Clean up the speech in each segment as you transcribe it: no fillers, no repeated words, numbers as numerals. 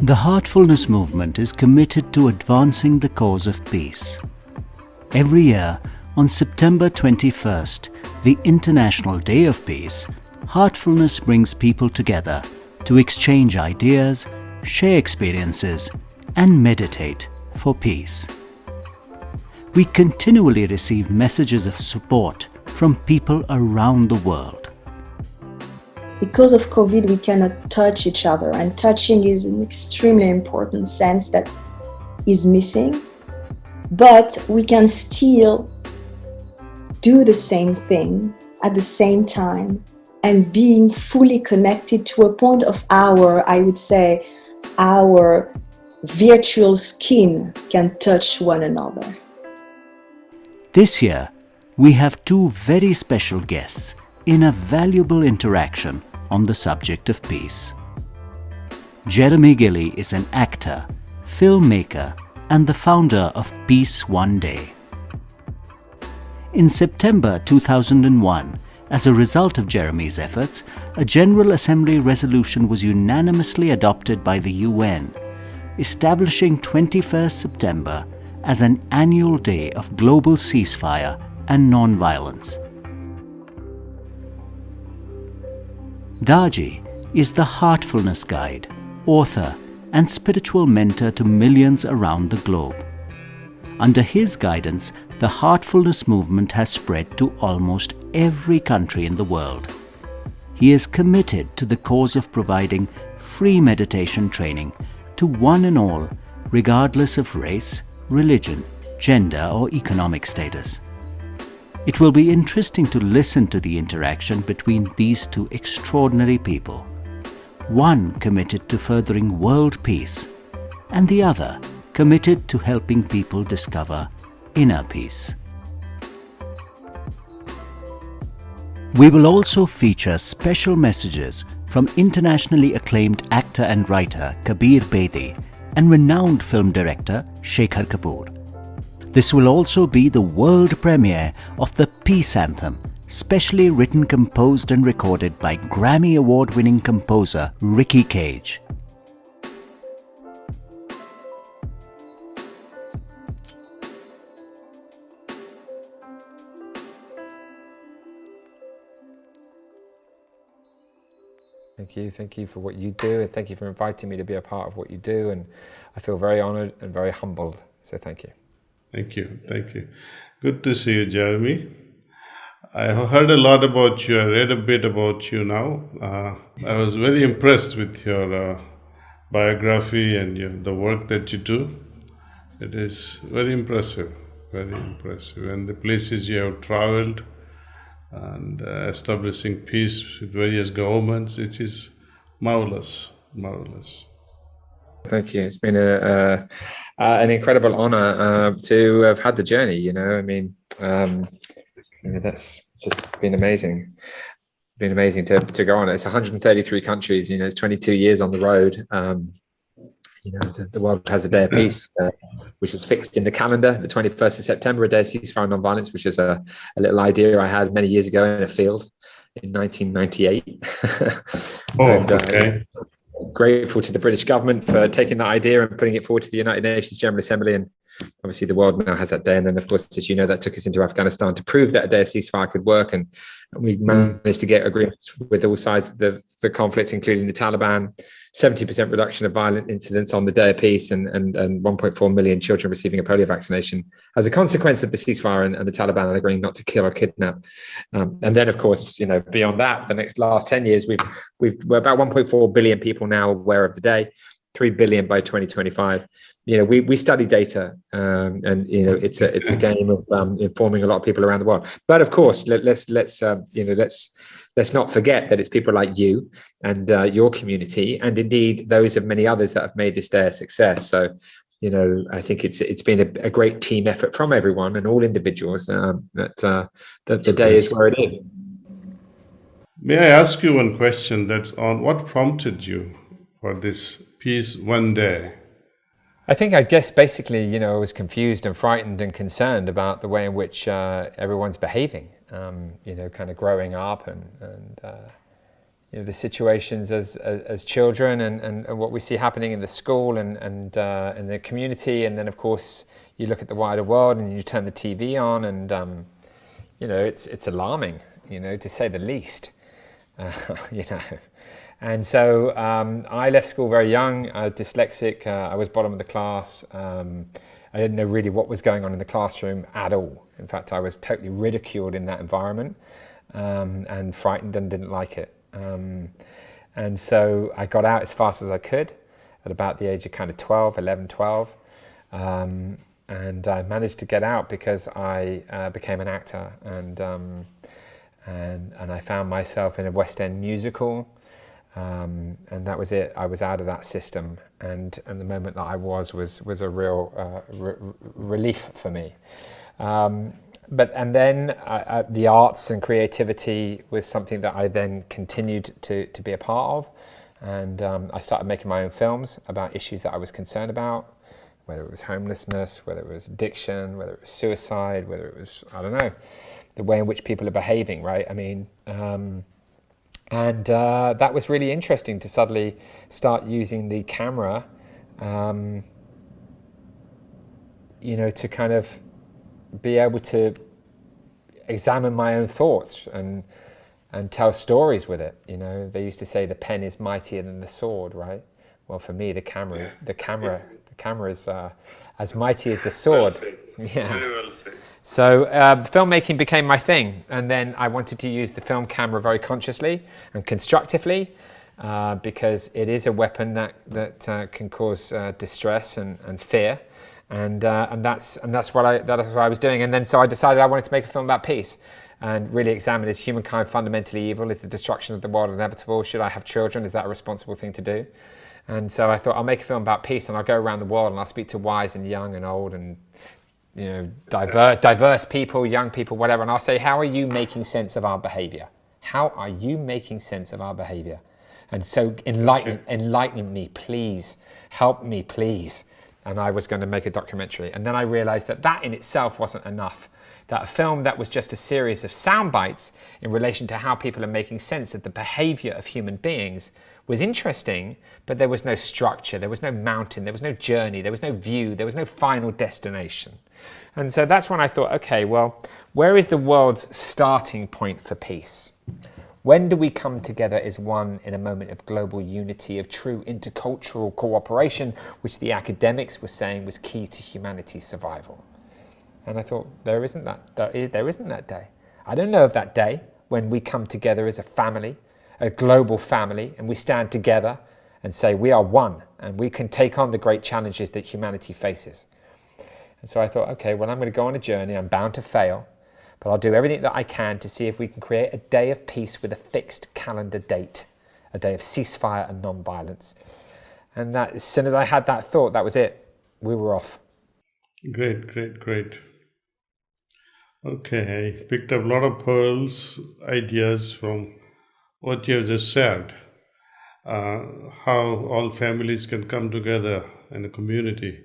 The Heartfulness movement is committed to advancing the cause of peace. Every year, on September 21st, the International Day of Peace, Heartfulness brings people together to exchange ideas, share experiences, and meditate for peace. We continually receive messages of support from people around the world. Because of COVID, we cannot touch each other, and touching is an extremely important sense that is missing. But we can still do the same thing at the same time and being fully connected to a point of our virtual skin can touch one another. This year, we have two very special guests in a valuable interaction on the subject of peace. Jeremy Gilley is an actor, filmmaker, and the founder of Peace One Day. In September 2001, as a result of Jeremy's efforts, a General Assembly resolution was unanimously adopted by the UN, establishing 21st September as an annual day of global ceasefire and non-violence. Daaji is the Heartfulness Guide, author, and spiritual mentor to millions around the globe. Under his guidance, the Heartfulness movement has spread to almost every country in the world. He is committed to the cause of providing free meditation training to one and all, regardless of race, religion, gender, or economic status. It will be interesting to listen to the interaction between these two extraordinary people. One committed to furthering world peace, and the other committed to helping people discover inner peace. We will also feature special messages from internationally acclaimed actor and writer Kabir Bedi and renowned film director Shekhar Kapur. This will also be the world premiere of the Peace Anthem, specially written, composed and recorded by Grammy award-winning composer Ricky Cage. Thank you for what you do, and thank you for inviting me to be a part of what you do, and I feel very honoured and very humbled, so thank you. Thank you. Good to see you, Jeremy. I have heard a lot about you. I read a bit about you now. I was very impressed with your biography and the work that you do. It is very impressive, and the places you have traveled and establishing peace with various governments, it is marvelous. Thank you. It's been an incredible honor to have had the journey. That's just been amazing. To go on. It's 133 countries. It's 22 years on the road. The world has a day of peace, which is fixed in the calendar, the 21st of September, a day of ceasefire and non-violence, which is a little idea I had many years ago in a field in 1998. Okay. Grateful to the British government for taking that idea and putting it forward to the United Nations General Assembly, and obviously the world now has that day. And then, of course, as you know, that took us into Afghanistan to prove that a day of ceasefire could work, and we managed to get agreements with all sides of the conflict, including the Taliban. 70% reduction of violent incidents on the day of peace, and 1.4 million children receiving a polio vaccination as a consequence of the ceasefire and the Taliban agreeing not to kill or kidnap. And then, of course, beyond that, the last 10 years, we're about 1.4 billion people now aware of the day, 3 billion by 2025. We study data, and it's a game of informing a lot of people around the world. But of course, let's not forget that it's people like you and your community, and indeed those of many others that have made this day a success. So, I think it's been a great team effort from everyone and all individuals that the day is where it is. May I ask you one question that's on what prompted you for this Peace One Day? I guess basically, I was confused and frightened and concerned about the way in which everyone's behaving, kind of growing up and the situations as children, and what we see happening in the school and in the community, and then of course you look at the wider world and you turn the TV on, and it's alarming, to say the least. And so I left school very young. I was dyslexic. I was bottom of the class. I didn't know really what was going on in the classroom at all. In fact, I was totally ridiculed in that environment, and frightened and didn't like it. And so I got out as fast as I could at about the age of kind of 11, 12. And I managed to get out because I became an actor, and I found myself in a West End musical. And that was it. I was out of that system, and the moment that I was a real relief for me. And then the arts and creativity was something that I then continued to be a part of, and I started making my own films about issues that I was concerned about, whether it was homelessness, whether it was addiction, whether it was suicide, whether it was, I don't know, the way in which people are behaving, right? I mean, and that was really interesting to suddenly start using the camera, to kind of be able to examine my own thoughts and tell stories with it. They used to say the pen is mightier than the sword, right? Well, for me, the camera is as mighty as the sword. Well said. Yeah. Very well said. So filmmaking became my thing, and then I wanted to use the film camera very consciously and constructively, because it is a weapon that can cause distress and fear, and that's what I was doing. And then so I decided I wanted to make a film about peace, and really examine, is humankind fundamentally evil? Is the destruction of the world inevitable? Should I have children? Is that a responsible thing to do? And so I thought, I'll make a film about peace, and I'll go around the world and I'll speak to wise and young and old and diverse people, young people, whatever, and I'll say, how are you making sense of our behavior? How are you making sense of our behavior? And so enlighten me, please. Help me, please. And I was going to make a documentary. And then I realized that in itself wasn't enough. That a film that was just a series of sound bites in relation to how people are making sense of the behavior of human beings was interesting, but there was no structure, there was no mountain, there was no journey, there was no view, there was no final destination. And so that's when I thought, okay, well, where is the world's starting point for peace? When do we come together as one in a moment of global unity, of true intercultural cooperation, which the academics were saying was key to humanity's survival? And I thought, there isn't that day. I don't know of that day when we come together as a family, a global family, and we stand together and say we are one and we can take on the great challenges that humanity faces. And so I thought, okay, well, I'm going to go on a journey. I'm bound to fail, but I'll do everything that I can to see if we can create a day of peace with a fixed calendar date, a day of ceasefire and non-violence. And that, as soon as I had that thought, that was it. We were off. Great. Okay, I picked up a lot of pearls, ideas from what you have just said. How all families can come together in a community.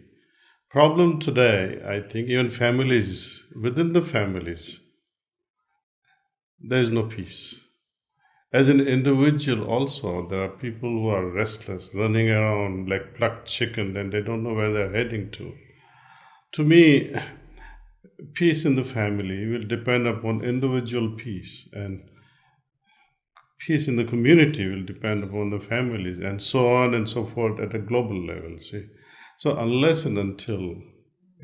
Problem today, I think, even families, within the families, there is no peace. As an individual also, there are people who are restless, running around like plucked chicken, and they don't know where they're heading to. To me, peace in the family will depend upon individual peace, and peace in the community will depend upon the families, and so on and so forth at a global level. See, so unless and until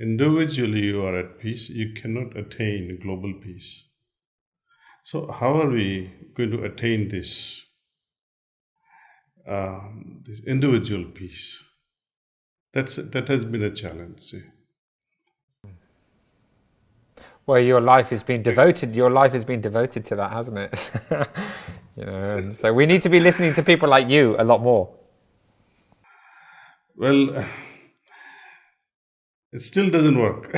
individually you are at peace, you cannot attain global peace. So how are we going to attain this individual peace? That has been a challenge. See. Well, your life has been devoted to that, hasn't it? And so we need to be listening to people like you a lot more. Well, it still doesn't work.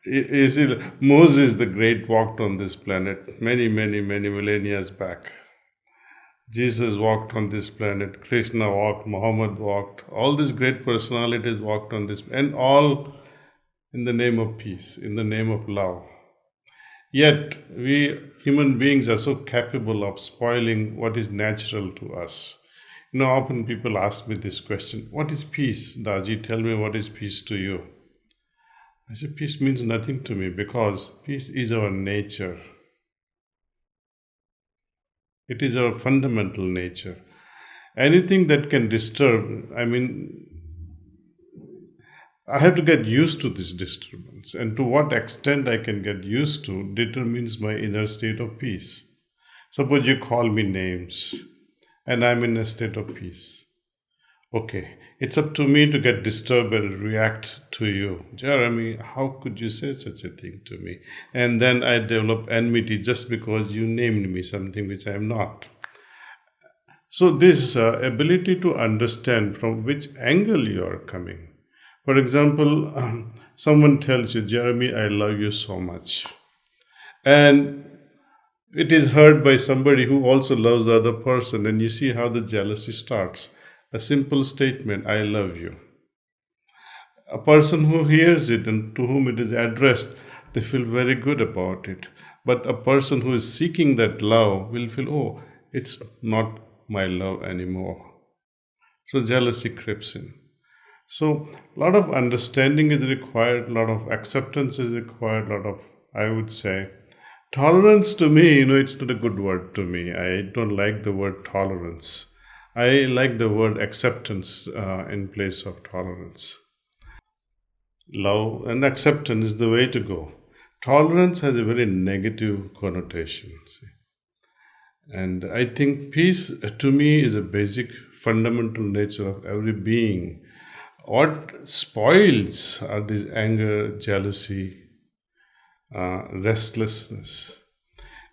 You see, Moses the Great walked on this planet many millennia back. Jesus walked on this planet. Krishna walked. Muhammad walked. All these great personalities walked on this, and all in the name of peace, in the name of love. Yet we human beings are so capable of spoiling what is natural to us. Often people ask me this question, what is peace? Daaji, tell me, what is peace to you? I say, peace means nothing to me because peace is our nature. It is our fundamental nature. Anything that can disturb, I have to get used to this disturbance, and to what extent I can get used to determines my inner state of peace. Suppose you call me names and I'm in a state of peace. Okay, it's up to me to get disturbed and react to you. Jeremy, how could you say such a thing to me? And then I develop enmity just because you named me something which I am not. So this ability to understand from which angle you are coming. For example, someone tells you, Jeremy, I love you so much. And it is heard by somebody who also loves the other person, and you see how the jealousy starts. A simple statement, I love you. A person who hears it and to whom it is addressed, they feel very good about it. But a person who is seeking that love will feel, oh, it's not my love anymore. So jealousy creeps in. So a lot of understanding is required, a lot of acceptance is required, a lot of, I would say, tolerance. To me, it's not a good word to me. I don't like the word tolerance. I like the word acceptance in place of tolerance. Love and acceptance is the way to go. Tolerance has a very negative connotation. And I think peace, to me, is a basic fundamental nature of every being. What spoils are this anger, jealousy, restlessness.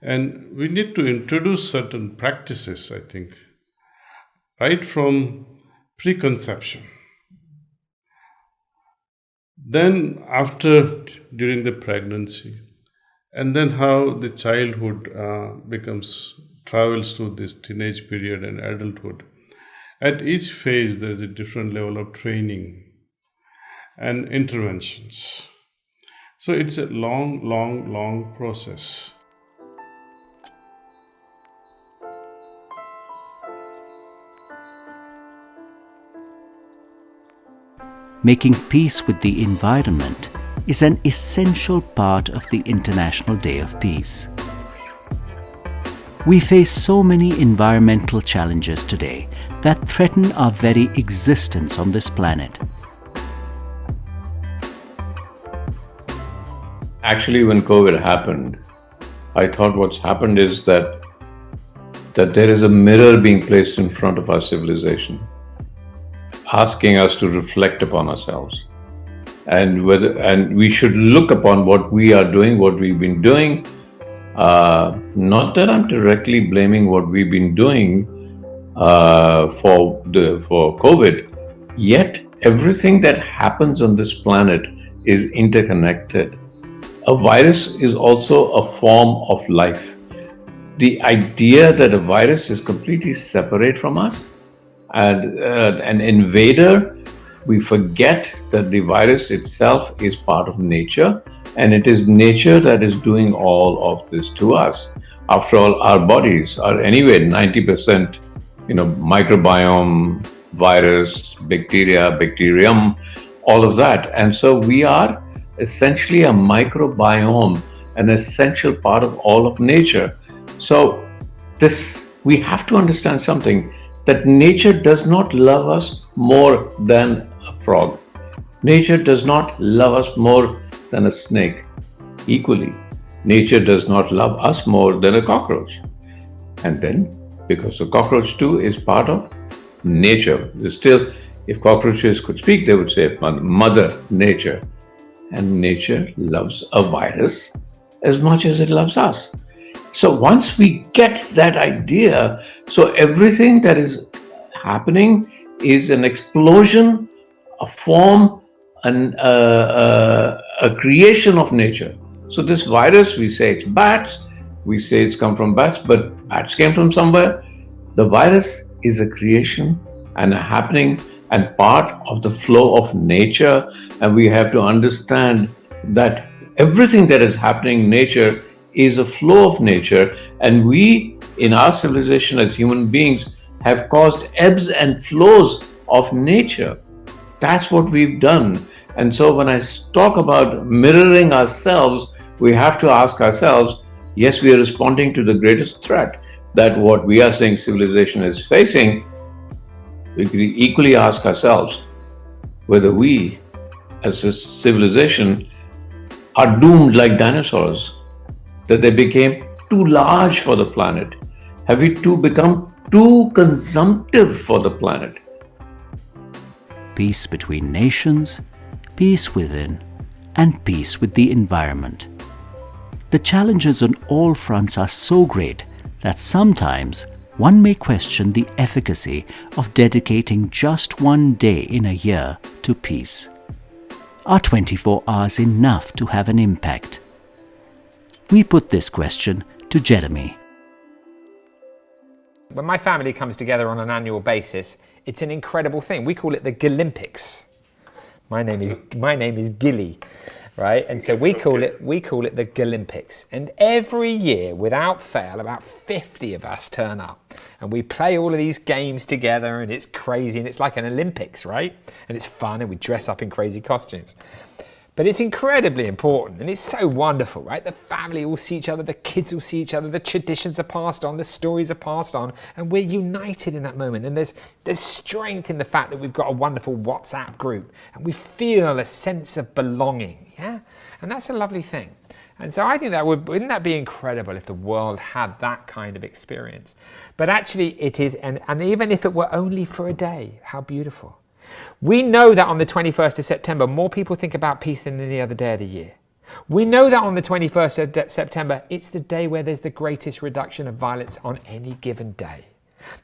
And we need to introduce certain practices, I think, right from preconception. Then during the pregnancy, and then how the childhood travels through this teenage period and adulthood. At each phase, there is a different level of training and interventions. So it's a long process. Making peace with the environment is an essential part of the International Day of Peace. We face so many environmental challenges today that threaten our very existence on this planet. Actually, when COVID happened, I thought what's happened is that there is a mirror being placed in front of our civilization, asking us to reflect upon ourselves, and we should look upon what we are doing, what we've been doing. Not that I'm directly blaming what we've been doing for COVID, yet everything that happens on this planet is interconnected. A virus is also a form of life. The idea that a virus is completely separate from us and an invader, we forget that the virus itself is part of nature, and it is nature that is doing all of this to us. After all, our bodies are anyway 90% microbiome, virus, bacteria, bacterium, all of that. And so we are essentially a microbiome, an essential part of all of nature. So we have to understand something, that nature does not love us more than a frog. Nature does not love us more than a snake. Equally, nature does not love us more than a cockroach. And then, because the cockroach too is part of nature, still, if cockroaches could speak, they would say Mother Nature. And nature loves a virus as much as it loves us. So once we get that idea, so everything that is happening is an explosion, a form, a creation of nature. So this virus, we say it's bats, we say it's come from bats, but bats came from somewhere. The virus is a creation and a happening and part of the flow of nature. And we have to understand that everything that is happening in nature is a flow of nature, and we, in our civilization as human beings, have caused ebbs and flows of nature. That's what we've done. And so when I talk about mirroring ourselves, we have to ask ourselves, yes, we are responding to the greatest threat that what we are saying civilization is facing. We could equally ask ourselves whether we, as a civilization, are doomed like dinosaurs, that they became too large for the planet. Have we become too consumptive for the planet? Peace between nations, peace within, and peace with the environment. The challenges on all fronts are so great that sometimes one may question the efficacy of dedicating just one day in a year to peace. Are 24 hours enough to have an impact? We put this question to Jeremy. When my family comes together on an annual basis, it's an incredible thing. We call it the Gillympics. My name is Gilley, right? And so we call it the Gillympics. And every year, without fail, about 50 of us turn up, and we play all of these games together, and it's crazy, and it's like an Olympics, right? And it's fun, and we dress up in crazy costumes. But it's incredibly important, and it's so wonderful, right? The family will see each other, the kids will see each other, the traditions are passed on, the stories are passed on, and we're united in that moment. And there's strength in the fact that we've got a wonderful WhatsApp group, and we feel a sense of belonging, yeah? And that's a lovely thing. And so I think wouldn't that be incredible if the world had that kind of experience? But actually it is, and even if it were only for a day, how beautiful. We know that on the 21st of September, more people think about peace than any other day of the year. We know that on the 21st of September, it's the day where there's the greatest reduction of violence on any given day,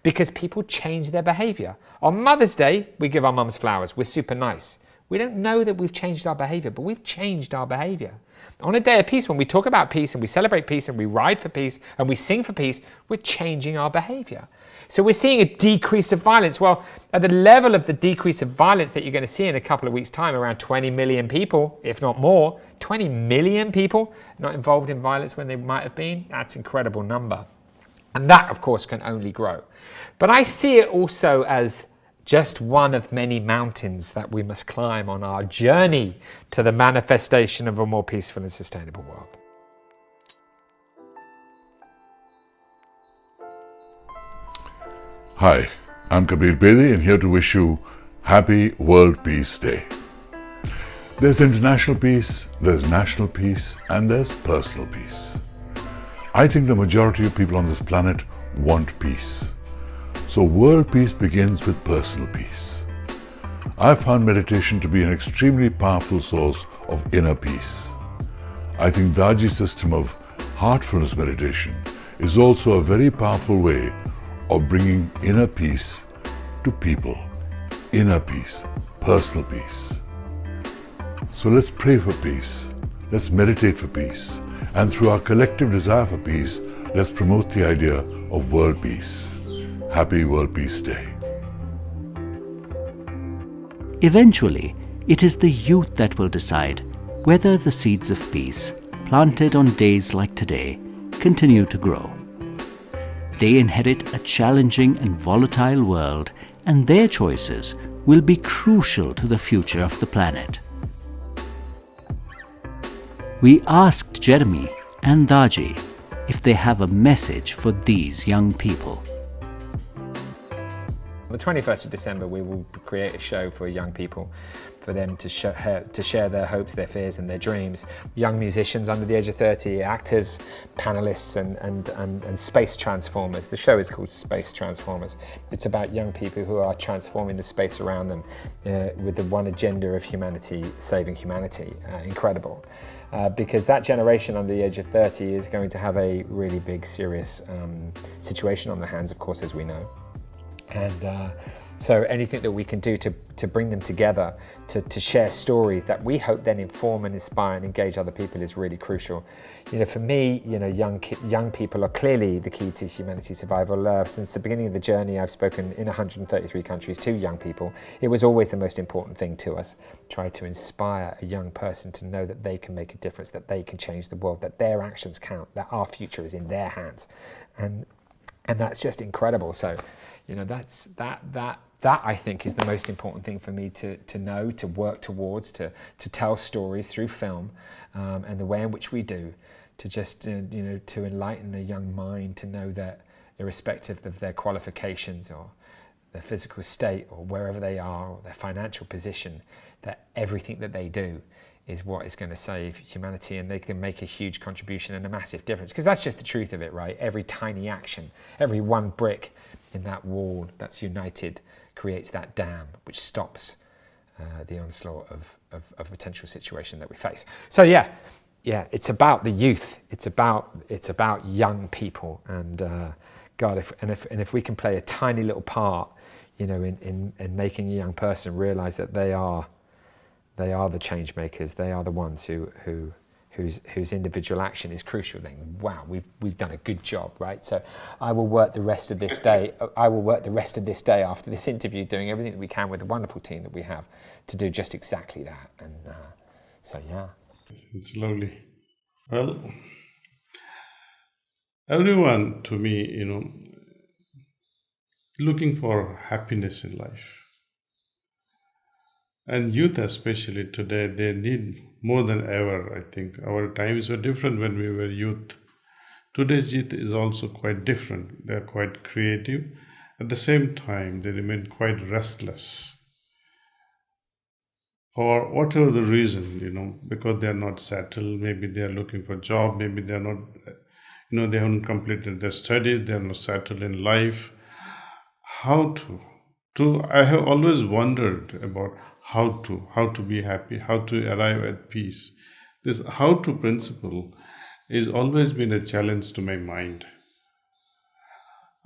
because people change their behavior. On Mother's Day, we give our mums flowers. We're super nice. We don't know that we've changed our behavior, but we've changed our behavior. On a day of peace, when we talk about peace and we celebrate peace and we ride for peace and we sing for peace, we're changing our behavior. So we're seeing a decrease of violence. Well, at the level of the decrease of violence that you're going to see in a couple of weeks' time, around 20 million people, if not more, 20 million people not involved in violence when they might have been, that's an incredible number. And that, of course, can only grow. But I see it also as just one of many mountains that we must climb on our journey to the manifestation of a more peaceful and sustainable world. Hi, I'm Kabir Bedi and here to wish you Happy World Peace Day. There's international peace, there's national peace, and there's personal peace. I think the majority of people on this planet want peace. So world peace begins with personal peace. I found meditation to be an extremely powerful source of inner peace. I think Daaji's system of Heartfulness Meditation is also a very powerful way of bringing inner peace to people. Inner peace, personal peace. So let's pray for peace, let's meditate for peace, and through our collective desire for peace, let's promote the idea of world peace. Happy World Peace Day. Eventually, it is the youth that will decide whether the seeds of peace, planted on days like today, continue to grow. They inherit a challenging and volatile world, and their choices will be crucial to the future of the planet. We asked Jeremy and Daaji if they have a message for these young people. On the 21st of December, we will create a show for young people, for them to share their hopes, their fears and their dreams. Young musicians under the age of 30, actors, panelists and space transformers. The show is called Space Transformers. It's about young people who are transforming the space around them with the one agenda of humanity, saving humanity. Incredible. Because that generation under the age of 30 is going to have a really big, serious situation on their hands, of course, as we know. And so anything that we can do to bring them together, to share stories that we hope then inform and inspire and engage other people is really crucial. For me, young people are clearly the key to humanity survival. Since the beginning of the journey, I've spoken in 133 countries to young people. It was always the most important thing to us. Try to inspire a young person to know that they can make a difference, that they can change the world, that their actions count, that our future is in their hands. And that's just incredible. So, that's that I think is the most important thing for me to know, to work towards, to tell stories through film, and the way in which we do, to just to enlighten a young mind to know that irrespective of their qualifications or their physical state or wherever they are or their financial position, that everything that they do is what is going to save humanity, and they can make a huge contribution and a massive difference. Because that's just the truth of it, right? Every tiny action, every one brick in that wall that's united creates that dam which stops the onslaught of a potential situation that we face. So yeah, it's about the youth. It's about young people, and God, if we can play a tiny little part, in making a young person realize that they are the change makers. They are the ones whose individual action is crucial. Then, wow, we've done a good job, right? So, I will work the rest of this day. After this interview, doing everything that we can with the wonderful team that we have to do just exactly that. And so, yeah, it's lovely. Well, everyone, to me, looking for happiness in life. And youth especially today, they need more than ever, I think. Our times were different when we were youth. Today's youth is also quite different. They're quite creative. At the same time, they remain quite restless. For whatever the reason, because they are not settled, maybe they are looking for a job, maybe they are not, they haven't completed their studies, they are not settled in life. How to I have always wondered about how to be happy, how to arrive at peace. This how to principle has always been a challenge to my mind.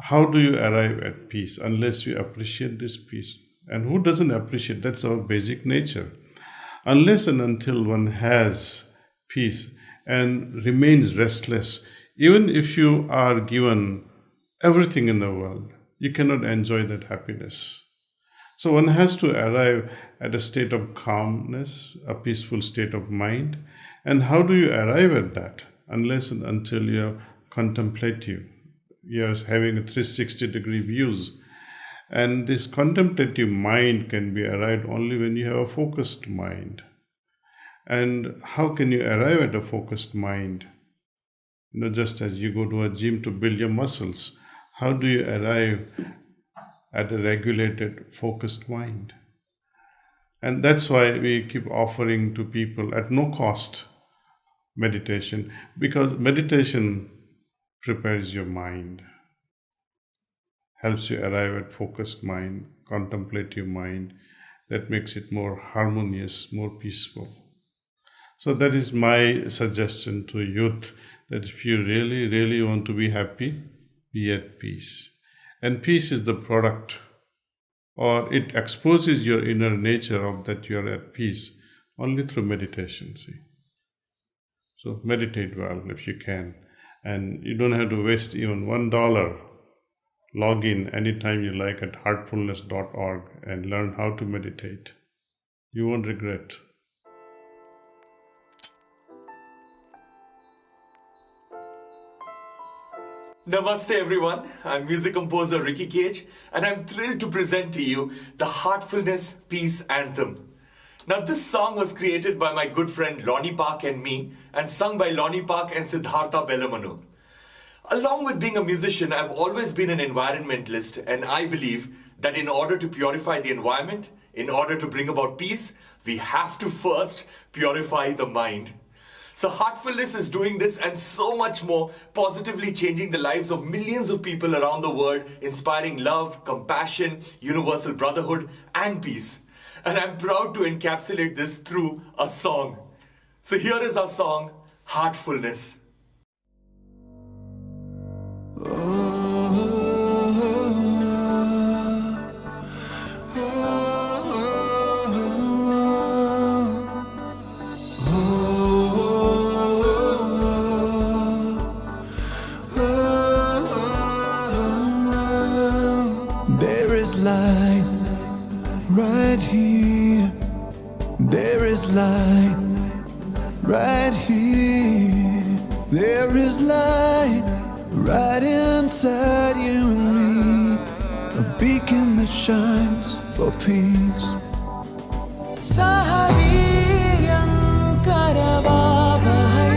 How do you arrive at peace unless you appreciate this peace? And who doesn't appreciate? That's our basic nature. Unless and until one has peace and remains restless, even if you are given everything in the world, you cannot enjoy that happiness. So one has to arrive at a state of calmness, a peaceful state of mind. And how do you arrive at that? Unless and until you're contemplative. You're having a 360-degree views. And this contemplative mind can be arrived only when you have a focused mind. And how can you arrive at a focused mind? Just as you go to a gym to build your muscles, how do you arrive at a regulated, focused mind? And that's why we keep offering to people at no cost meditation, because meditation prepares your mind, helps you arrive at focused mind, contemplative mind, that makes it more harmonious, more peaceful. So that is my suggestion to youth, that if you really, really want to be happy, be at peace. And peace is the product, or it exposes your inner nature of that you are at peace only through meditation, see. So meditate well if you can. And you don't have to waste even $1. Log in anytime you like at heartfulness.org and learn how to meditate. You won't regret. Namaste everyone, I'm music composer Ricky Cage, and I'm thrilled to present to you the Heartfulness Peace Anthem. Now this song was created by my good friend Lonnie Park and me, and sung by Lonnie Park and Siddhartha Bellamanu. Along with being a musician, I've always been an environmentalist, and I believe that in order to purify the environment, in order to bring about peace, we have to first purify the mind. So Heartfulness is doing this and so much more, positively changing the lives of millions of people around the world, inspiring love, compassion, universal brotherhood, and peace. And I'm proud to encapsulate this through a song. So here is our song, Heartfulness. is light right here. There is light right here. There is light right inside you and me. A beacon that shines for peace. Sahariyam karavavahai.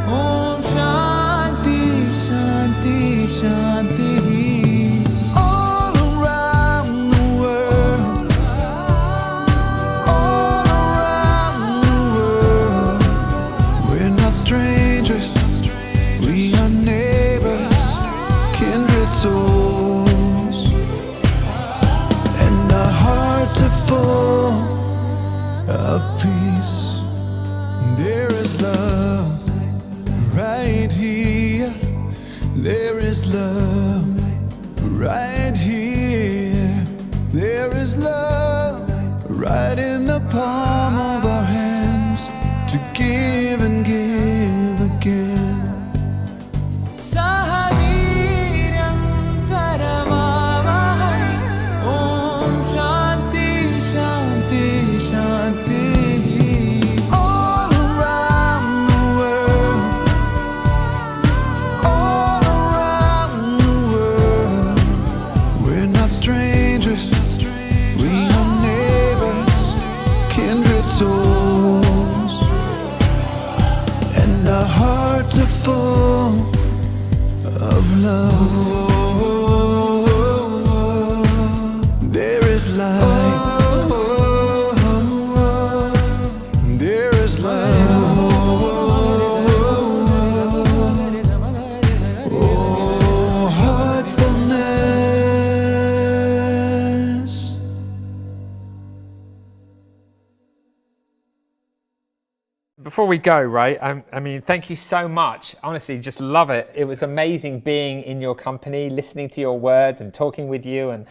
Om Shanti Shanti Shanti. All around the world, all around the world, we're not strangers, we are neighbors, kindred souls, and our hearts are full of peace. There is love right here. There is love right here. There is love right in the palm of our hands to give and give again. Sahariyam karavavahai. Om Shanti Shanti Shanti. All around the world, all around the world, we're not strangers, we are neighbors, kindred souls, and our hearts are full of love. There is light, there is love. Oh, heartfulness. Before we go, right, I mean, thank you so much. Honestly, just love it. It was amazing being in your company, listening to your words and talking with you. And,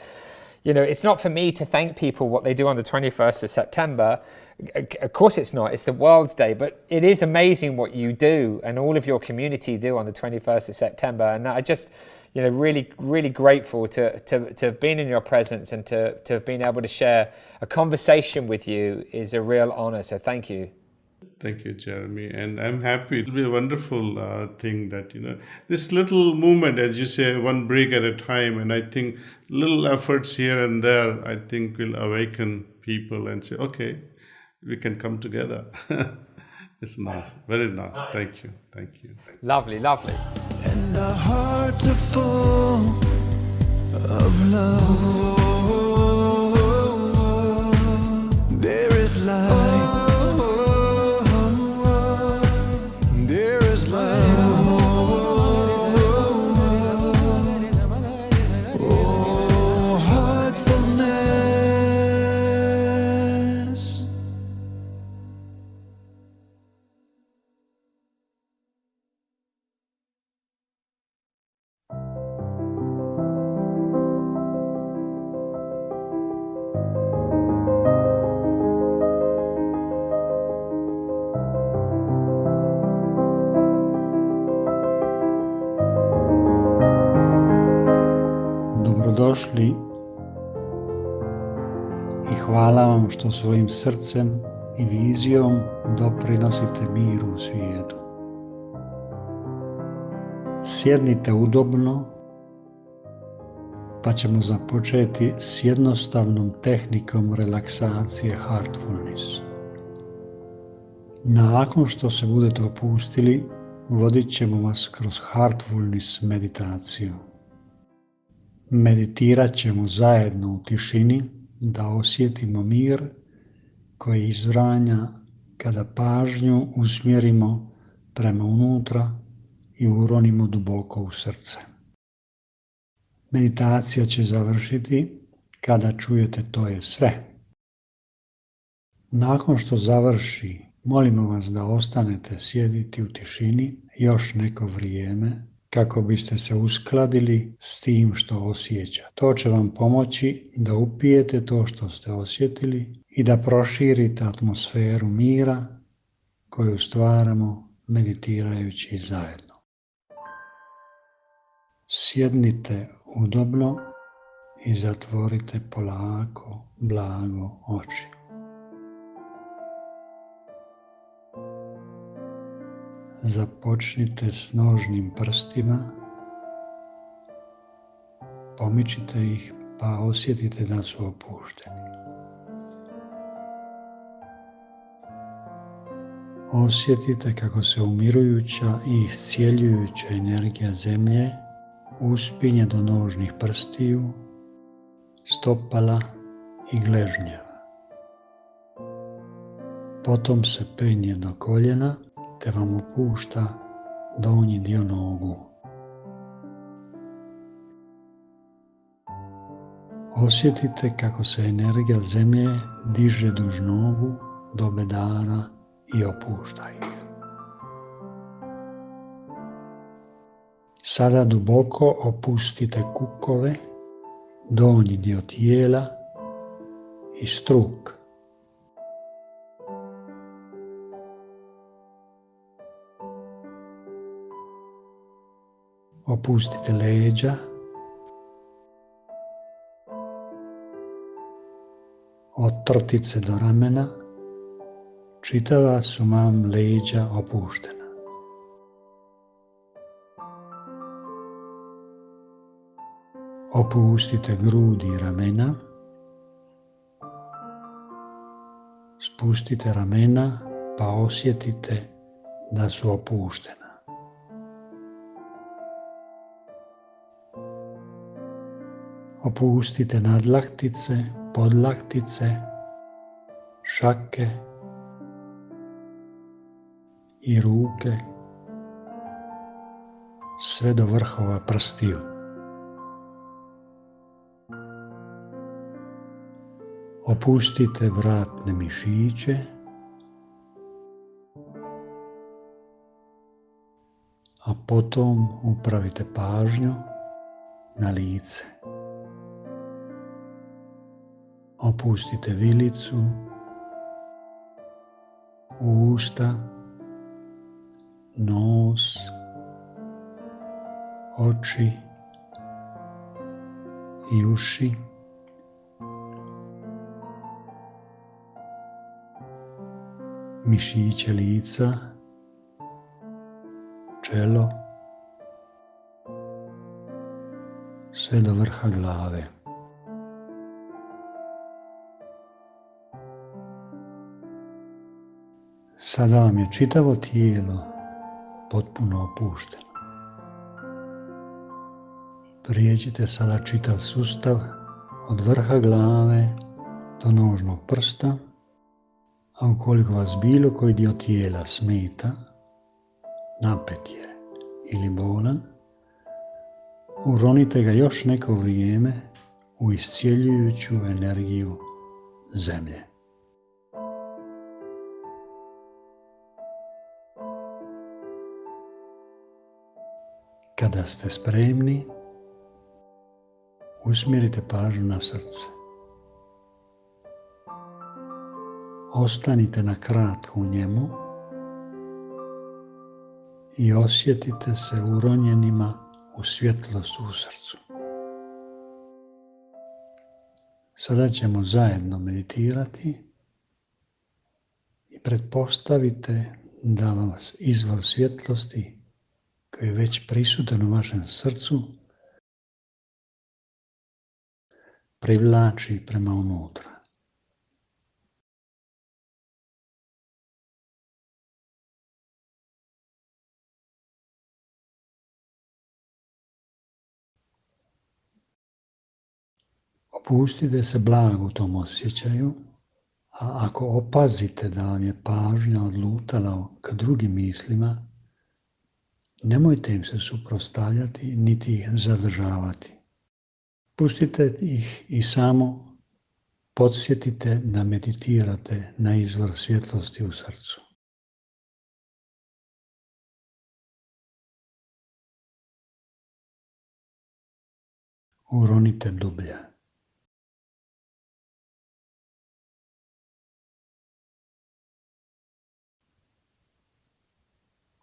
you know, it's not for me to thank people what they do on the 21st of September. Of course it's not. It's the World's Day. But it is amazing what you do and all of your community do on the 21st of September. And I just, you know, really, really grateful to have been in your presence and to have been able to share a conversation with you is a real honor. So thank you. Thank you, Jeremy. And I'm happy. It'll be a wonderful thing that, you know, this little movement, as you say, one brick at a time. And I think little efforts here and there, I think will awaken people and say, okay, we can come together. It's nice. Very nice. Thank you. Thank you. Lovely, lovely. And our hearts are full of love. There is light. There is love. Oh, heartfulness. Dobrodošli i hvala vam što svojim srcem i vizijom doprinosite miru u svijetu. Sjednite udobno, pa ćemo započeti s jednostavnom tehnikom relaksacije Heartfulness. Nakon što se budete opustili, vodit ćemo vas kroz Heartfulness meditaciju. Meditirat ćemo zajedno u tišini da osjetimo mir koji izvranja kada pažnju usmjerimo prema unutra i uronimo duboko u srce. Meditacija će završiti kada čujete to je sve. Nakon što završi, molimo vas da ostanete sjediti u tišini još neko vrijeme kako biste se uskladili s tim što osjećate. To će vam pomoći da upijete to što ste osjetili i da proširite atmosferu mira koju stvaramo meditirajući zajedno. Sjednite udobno i zatvorite polako, blago oči. Započnite s nožnim prstima, pomičite ih pa osjetite da su opušteni. Osjetite kako se umirujuća i iscijeljujuća energija zemlje uspinje do nožnih prstiju, stopala i gležnjeva. Potom se penje do koljena te vam opušta donji dio nogu. Osjetite kako se energija zemlje diže duž nogu do bedara i opušta ih. Sada duboko opustite kukove, donji dio tijela i struk. Opustite leđa, od trtice do ramena, čitava su vam leđa opuštena. Opustite grudi i ramena, spustite ramena pa osjetite da su opuštena. Opustite nadlaktice, podlaktice, šake i ruke sve do vrhova prstiju. Opustite vratne mišiće, a potom upravite pažnju na lice. Opustite vilicu, usta, nos, oči i uši. Mišiće lica, čelo, sve do vrha glave. Sada vam je čitavo tijelo potpuno opušteno. Prijeđite sada čitav sustav od vrha glave do nožnog prsta, a ukoliko vas bilo koji dio tijela smeta, napet je ili bolan, uronite ga još neko vrijeme u iscijeljujuću energiju zemlje. Kada ste spremni, usmjerite pažnju na srce. Ostanite na kratko u njemu i osjetite se uronjenima u svjetlost u srcu. Sada ćemo zajedno meditirati i pretpostavite da vas izvor svjetlosti koji je već prisutan u vašem srcu privlači prema unutra. Opustite se blago u tom osjećaju, a ako opazite da vam je pažnja odlutala ka drugim mislima, nemojte im se suprotstavljati niti ih zadržavati. Pustite ih i samo podsjetite da meditirate na izvor svjetlosti u srcu. Uronite dublje.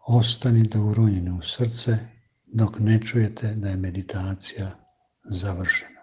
Ostanite uronjeni u srce dok ne čujete da je meditacija završena.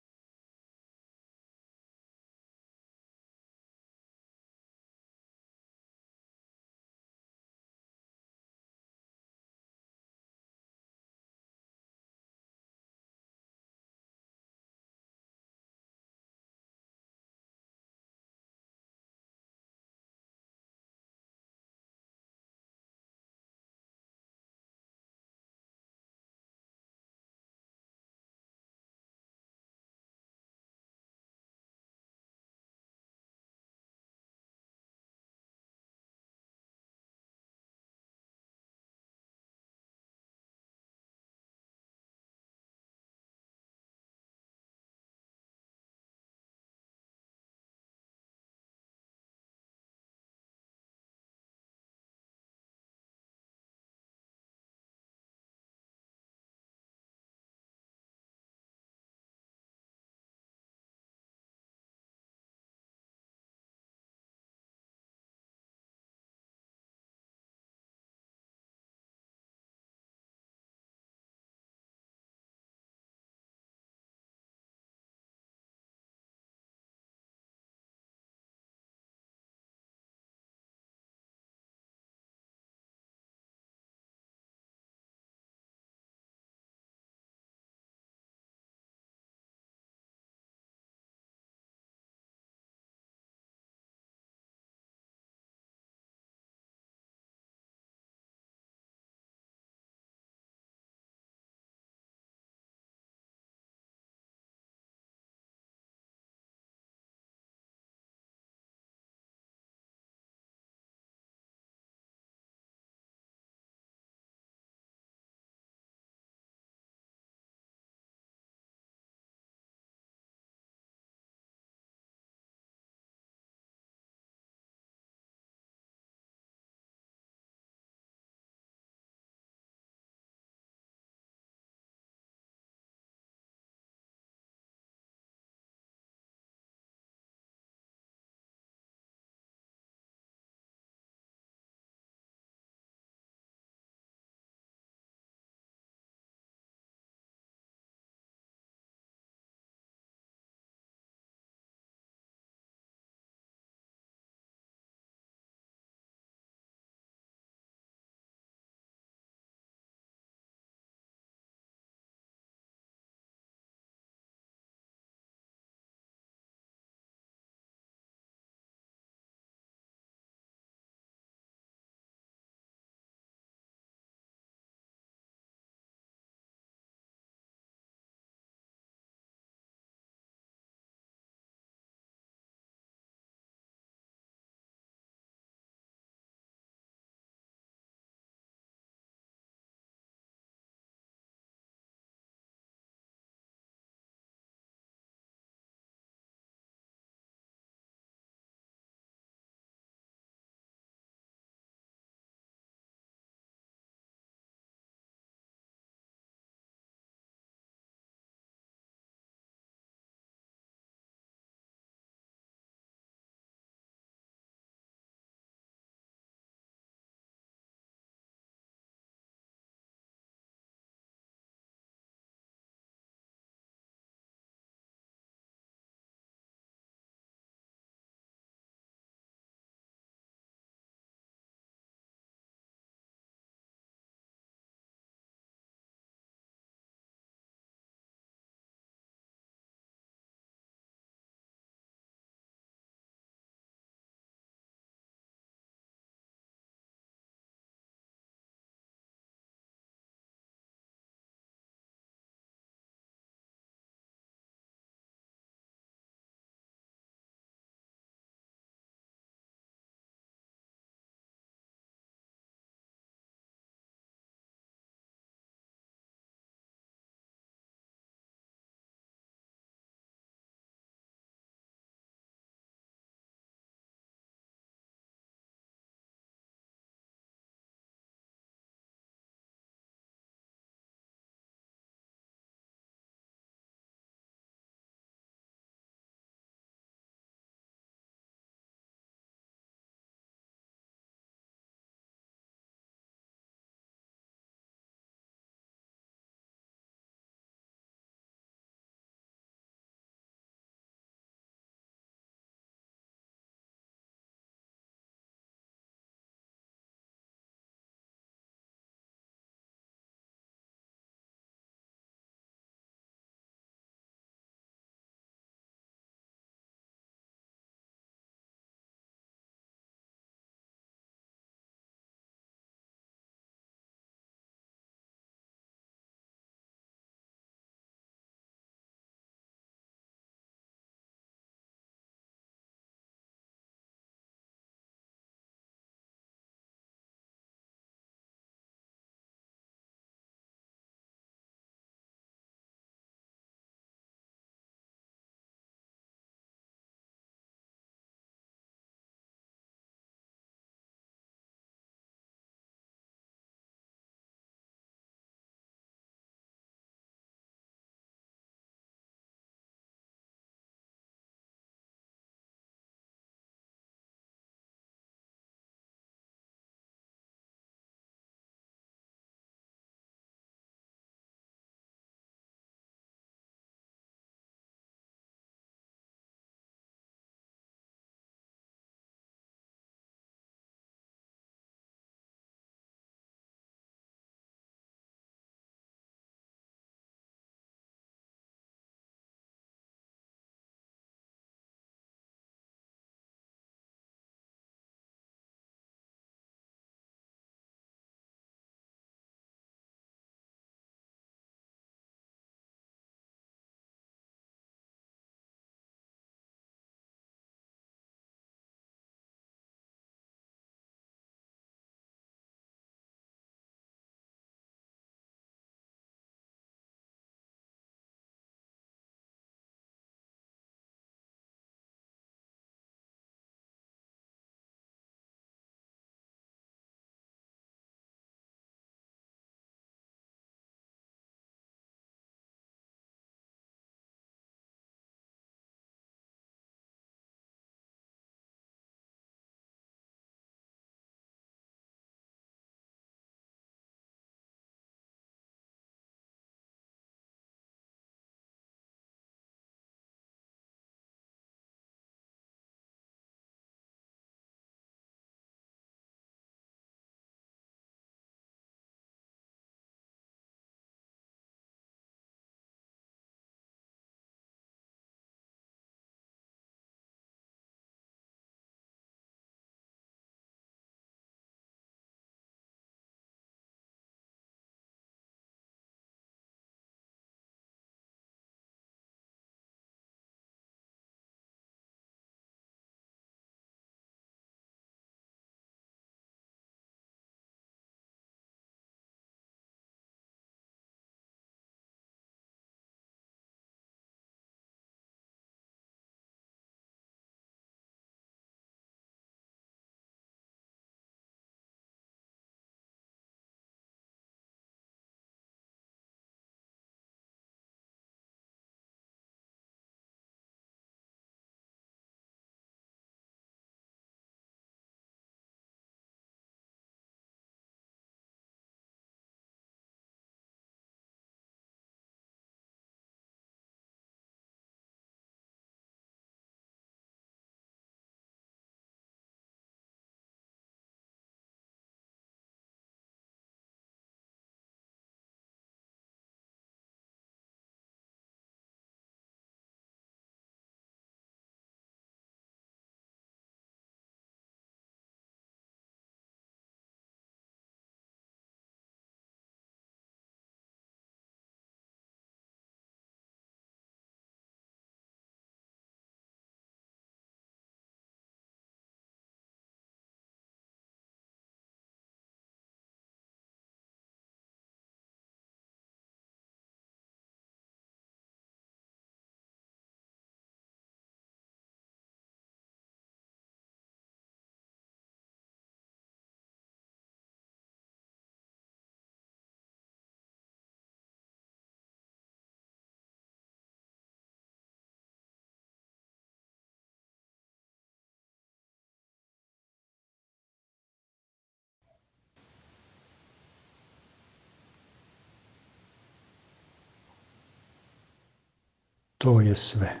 To je sve.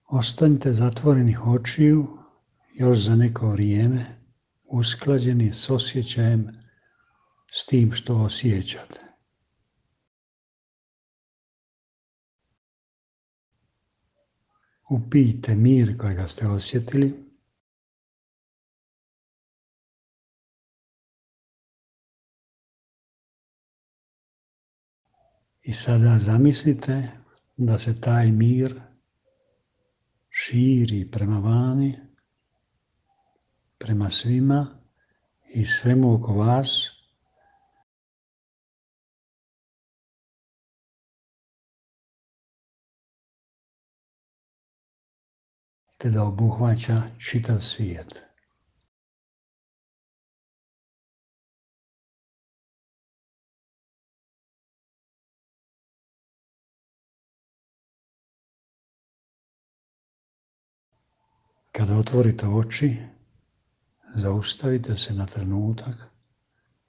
Ostanite zatvorenih očiju još za neko vrijeme, usklađeni s osjećajem, s tim što osjećate. Upijte mir kojega ste osjetili. I sada zamislite da se taj mir širi prema vani, prema svima i svemu oko vas. Te da obuhvaća čitav svijet. Kada otvorite oči, zaustavite se na trenutak,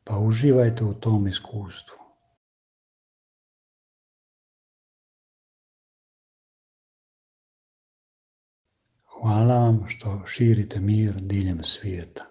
pa uživajte u tom iskustvu. Hvala vam što širite mir diljem svijeta.